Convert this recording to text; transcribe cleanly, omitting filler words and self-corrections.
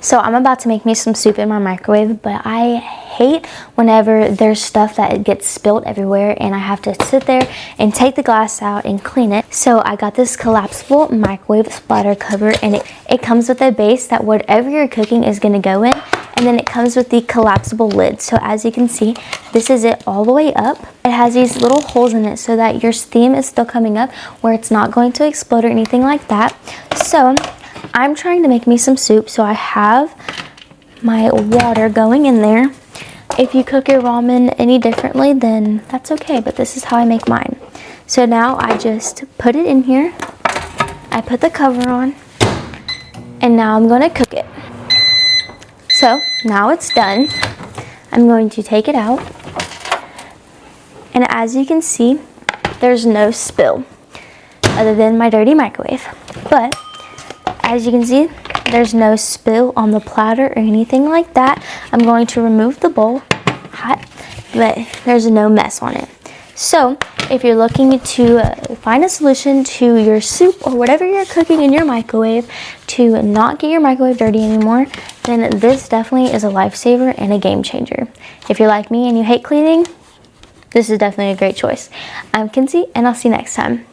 So I'm about to make me some soup in my microwave, but I hate whenever there's stuff that gets spilled everywhere and I have to sit there and take the glass out and clean it. So I got this collapsible microwave splatter cover, and it comes with a base that whatever you're cooking is going to go in, and then it comes with the collapsible lid. So as you can see, this is it all the way up. It has these little holes in it so that your steam is still coming up where it's not going to explode or anything like that. So I'm trying to make me some soup, so I have my water going in there. If you cook your ramen any differently, then that's okay, but this is how I make mine. So now I just put it in here, I put the cover on, and now I'm going to cook it. So now it's done. I'm going to take it out, and as you can see, there's no spill other than my dirty microwave. But as you can see, there's no spill on the platter or anything like that. I'm going to remove the bowl, hot, but there's no mess on it. So if you're looking to find a solution to your soup or whatever you're cooking in your microwave to not get your microwave dirty anymore, then this definitely is a lifesaver and a game changer. If you're like me and you hate cleaning, this is definitely a great choice. I'm Kinsey, and I'll see you next time.